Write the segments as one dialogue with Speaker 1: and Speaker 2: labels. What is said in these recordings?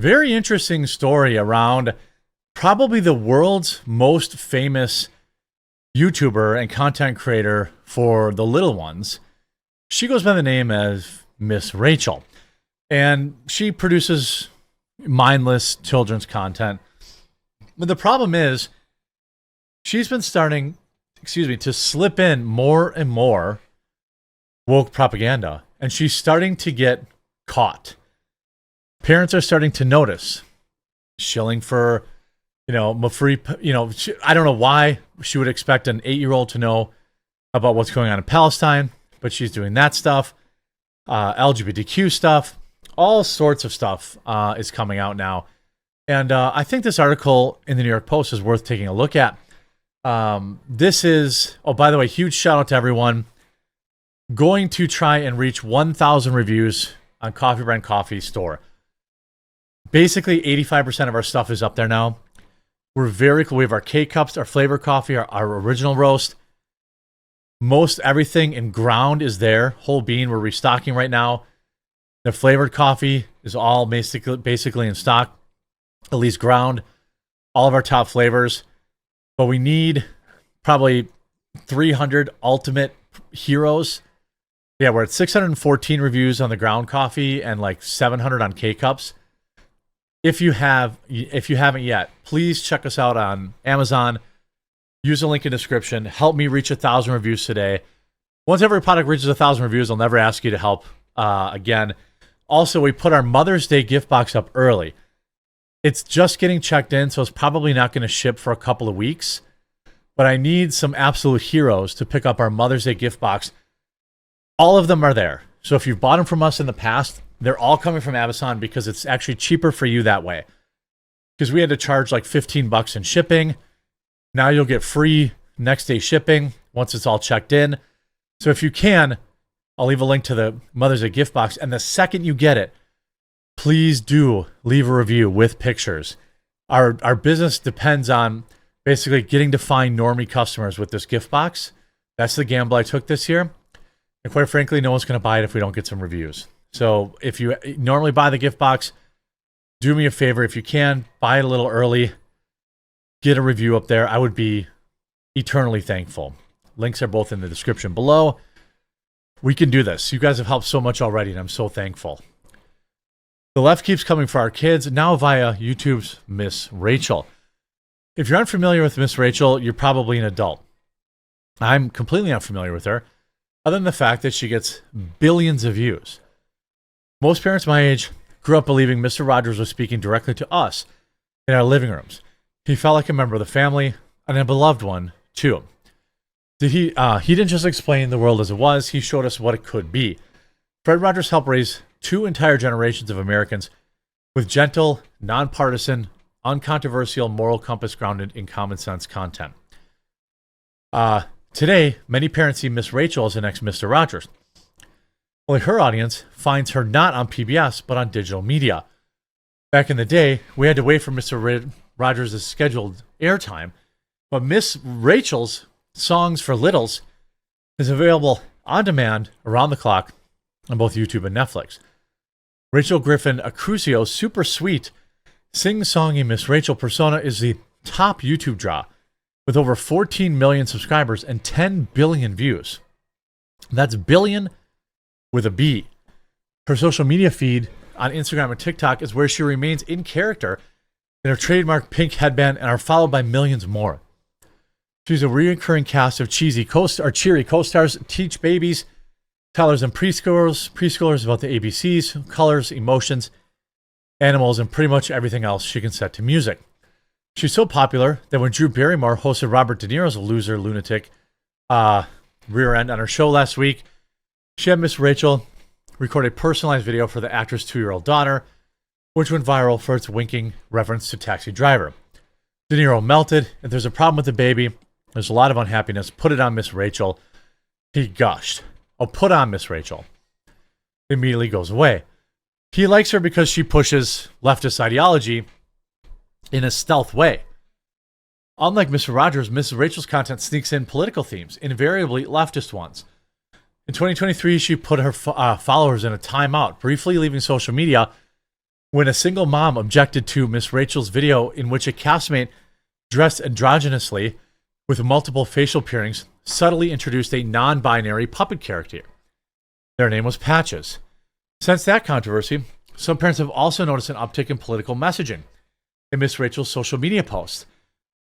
Speaker 1: Very interesting story around probably the world's most famous YouTuber and content creator for the little ones. She goes by the name as Miss Rachel, and she produces mindless children's content. But the problem is, she's been starting, to slip in more and more woke propaganda, and she's starting to get caught. Parents are starting to notice. Shilling for, free, I don't know why she would expect an 8-year-old to know about what's going on in Palestine, but she's doing that stuff. LGBTQ stuff, all sorts of stuff is coming out now. And I think this article in the New York Post is worth taking a look at. This is, oh, by the way, huge shout out to everyone. Going to try and reach 1,000 reviews on Coffee Brand Coffee store. Basically, 85% of our stuff is up there now. We're very cool. We have our K-Cups, our flavor coffee, our original roast. Most everything in ground is there. Whole bean, we're restocking right now. The flavored coffee is all basically in stock, at least ground. All of our top flavors. But we need probably 300 ultimate heroes. Yeah, we're at 614 reviews on the ground coffee and like 700 on K-Cups. If you haven't yet, please check us out on Amazon. Use the link in the description. Help me reach 1,000 reviews today. Once every product reaches 1,000 reviews, I'll never ask you to help again. Also, we put our Mother's Day gift box up early. It's just getting checked in, so it's probably not going to ship for a couple of weeks. But I need some absolute heroes to pick up our Mother's Day gift box. All of them are there. So if you've bought them from us in the past, they're all coming from Amazon because it's actually cheaper for you that way. Because we had to charge like $15 in shipping. Now you'll get free next day shipping once it's all checked in. So if you can, I'll leave a link to the Mother's Day gift box. And the second you get it, please do leave a review with pictures. Our business depends on basically getting to find normie customers with this gift box. That's the gamble I took this year. And quite frankly, no one's going to buy it if we don't get some reviews. So if you normally buy the gift box, do me a favor. If you can, buy it a little early. Get a review up there. I would be eternally thankful. Links are both in the description below. We can do this. You guys have helped so much already, and I'm so thankful. The left keeps coming for our kids, now via YouTube's Miss Rachel. If you're unfamiliar with Miss Rachel, you're probably an adult. I'm completely unfamiliar with her, other than the fact that she gets billions of views. Most parents my age grew up believing Mr. Rogers was speaking directly to us in our living rooms. He felt like a member of the family, and a beloved one, too. He didn't just explain the world as it was, he showed us what it could be. Fred Rogers helped raise 2 entire generations of Americans with gentle, nonpartisan, uncontroversial moral compass grounded in common sense content. Today, many parents see Miss Rachel as the next Mr. Rogers. Only her audience finds her not on PBS, but on digital media. Back in the day, we had to wait for Mr. Rogers' scheduled airtime, but Miss Rachel's Songs for Littles is available on demand around the clock on both YouTube and Netflix. Rachel Griffin Acruzio's super sweet sing-songy Miss Rachel persona is the top YouTube draw with over 14 million subscribers and 10 billion views. That's billion with a B. Her social media feed on Instagram and TikTok is where she remains in character in her trademark pink headband and are followed by millions more. She's a recurring cast of cheery co-stars, teach babies, toddlers and preschoolers about the ABCs, colors, emotions, animals, and pretty much everything else she can set to music. She's so popular that when Drew Barrymore hosted Robert De Niro's loser lunatic rear end on her show last week, she had Miss Rachel record a personalized video for the actor's 2-year-old daughter, which went viral for its winking reference to Taxi Driver. De Niro melted. If there's a problem with the baby, there's a lot of unhappiness. Put it on Miss Rachel. He gushed. Oh, put on Miss Rachel. Immediately goes away. He likes her because she pushes leftist ideology in a stealth way. Unlike Mr. Rogers, Miss Rachel's content sneaks in political themes, invariably leftist ones. In 2023, she put her followers in a timeout, briefly leaving social media when a single mom objected to Miss Rachel's video in which a castmate dressed androgynously with multiple facial piercings subtly introduced a non-binary puppet character. Their name was Patches. Since that controversy, some parents have also noticed an uptick in political messaging in Miss Rachel's social media posts.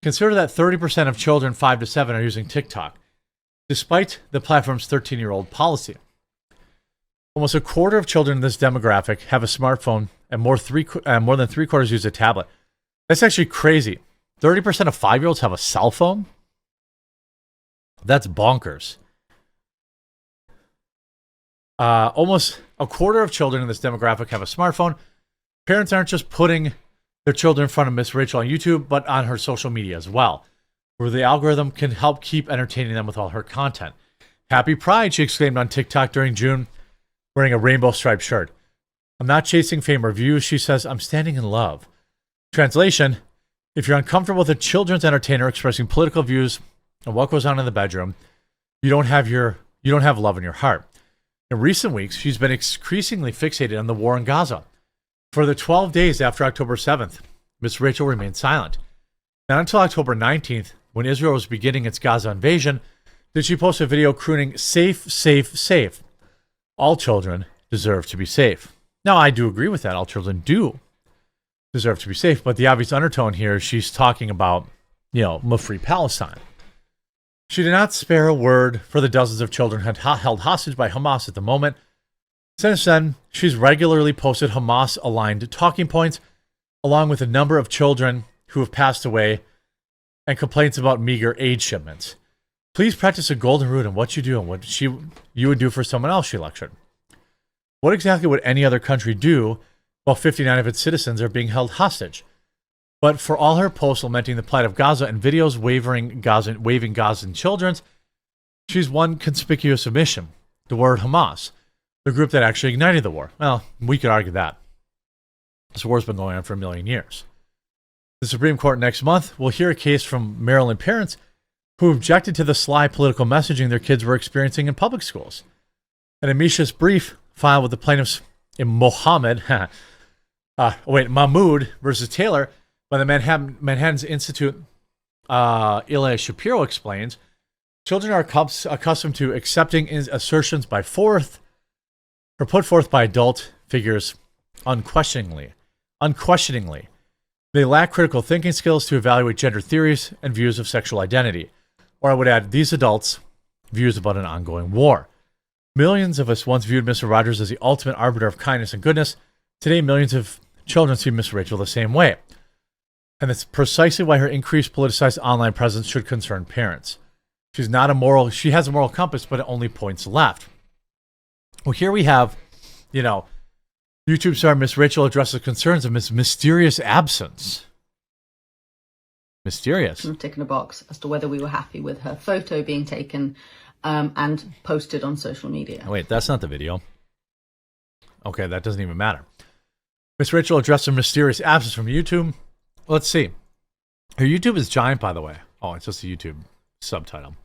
Speaker 1: Consider that 30% of children 5 to 7 are using TikTok, despite the platform's 13-year-old policy. Almost a quarter of children in this demographic have a smartphone, and more than three-quarters use a tablet. That's actually crazy. 30% of 5-year-olds have a cell phone? That's bonkers. Almost a quarter of children in this demographic have a smartphone. Parents aren't just putting their children in front of Miss Rachel on YouTube, but on her social media as well, where the algorithm can help keep entertaining them with all her content. Happy Pride, she exclaimed on TikTok during June, wearing a rainbow striped shirt. I'm not chasing fame or views, she says. I'm standing in love. Translation, if you're uncomfortable with a children's entertainer expressing political views and what goes on in the bedroom, you don't have love in your heart. In recent weeks, she's been increasingly fixated on the war in Gaza. For the 12 days after October 7th, Miss Rachel remained silent. Not until October 19th, when Israel was beginning its Gaza invasion, did she post a video crooning, "Safe, safe, safe. All children deserve to be safe." Now, I do agree with that. All children do deserve to be safe. But the obvious undertone here, she's talking about, free Palestine. She did not spare a word for the dozens of children held hostage by Hamas at the moment. Since then, she's regularly posted Hamas-aligned talking points, along with a number of children who have passed away and complaints about meager aid shipments. Please practice a golden rule in what you do and what you would do for someone else, she lectured. What exactly would any other country do while 59 of its citizens are being held hostage? But for all her posts lamenting the plight of Gaza and videos waving Gazan children, she's one conspicuous omission: the word Hamas, the group that actually ignited the war. Well, we could argue that. This war's been going on for a million years. The Supreme Court next month will hear a case from Maryland parents who objected to the sly political messaging their kids were experiencing in public schools. An amicus brief filed with the plaintiffs in Mahmoud versus Taylor by the Manhattan's Institute, Ilya Shapiro explains, children are accustomed to accepting assertions put forth by adult figures unquestioningly. They lack critical thinking skills to evaluate gender theories and views of sexual identity. Or I would add, these adults' views about an ongoing war. Millions of us once viewed Mr. Rogers as the ultimate arbiter of kindness and goodness. Today, millions of children see Miss Rachel the same way. And that's precisely why her increased politicized online presence should concern parents. She has a moral compass, but it only points left. Well, here we have, YouTube star Miss Rachel addresses concerns of Miss Mysterious absence. Mysterious.
Speaker 2: Ticking a box as to whether we were happy with her photo being taken and posted on social media.
Speaker 1: Wait, that's not the video. Okay, that doesn't even matter. Miss Rachel addressed her mysterious absence from YouTube. Let's see. Her YouTube is giant, by the way. Oh, it's just a YouTube subtitle.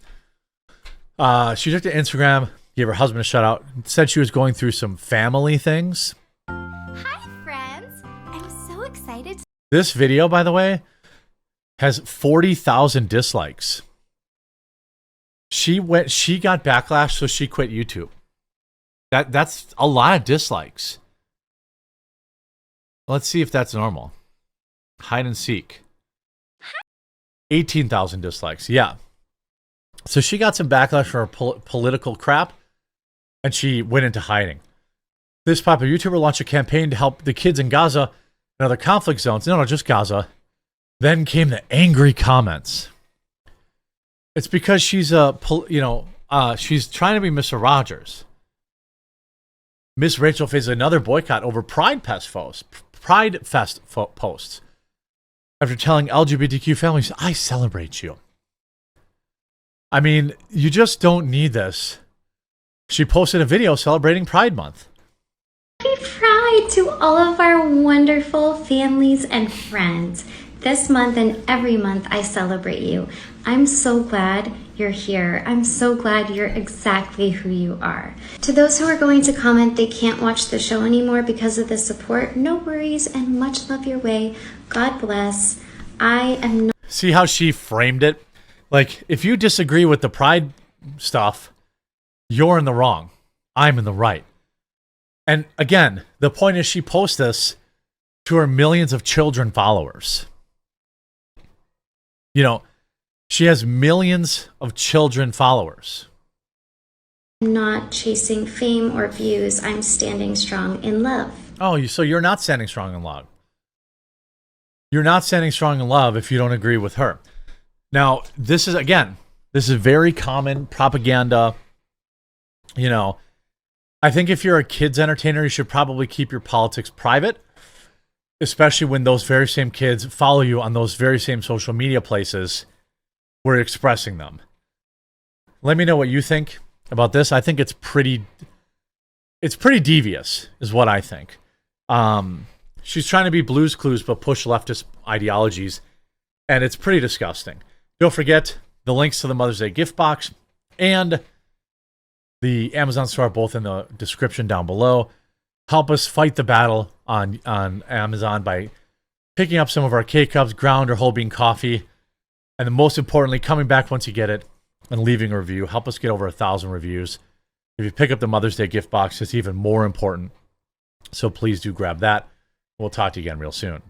Speaker 1: She took to Instagram, gave her husband a shout out, said she was going through some family things.
Speaker 3: Hi, friends. I'm so excited.
Speaker 1: This video, by the way, has 40,000 dislikes. She got backlash, so she quit YouTube. That's a lot of dislikes. Let's see if that's normal. Hide and seek. 18,000 dislikes. Yeah. So she got some backlash for her political crap, and she went into hiding. This popular YouTuber launched a campaign to help the kids in Gaza and other conflict zones. No, just Gaza. Then came the angry comments. It's because she's she's trying to be Mr. Rogers. Miss Rachel faces another boycott over Pride Fest posts after telling LGBTQ families, "I celebrate you." I mean, you just don't need this. She posted a video celebrating Pride Month.
Speaker 3: Happy Pride to all of our wonderful families and friends.
Speaker 4: This month and every month I celebrate you. I'm so glad you're here. I'm so glad you're exactly who you are. To those who are going to comment they can't watch the show anymore because of the support, no worries and much love your way. God bless. I am not.
Speaker 1: See how she framed it? Like, if you disagree with the pride stuff, you're in the wrong. I'm in the right. And again, the point is she posts this to her millions of children followers. You know, she has millions of children followers.
Speaker 4: Not chasing fame or views. I'm standing strong in love.
Speaker 1: Oh, so you're not standing strong in love. You're not standing strong in love if you don't agree with her. Now, this is very common propaganda. You know, I think if you're a kids entertainer, you should probably keep your politics private, especially when those very same kids follow you on those very same social media places where you're expressing them. Let me know what you think about this. I think it's pretty devious, is what I think. She's trying to be Blue's Clues but push leftist ideologies, and it's pretty disgusting. Don't forget the links to the Mother's Day gift box and the Amazon store are both in the description down below. Help us fight the battle on Amazon by picking up some of our K-Cups, ground or whole bean coffee, and then most importantly, coming back once you get it and leaving a review. Help us get over 1,000 reviews. If you pick up the Mother's Day gift box, it's even more important. So please do grab that. We'll talk to you again real soon.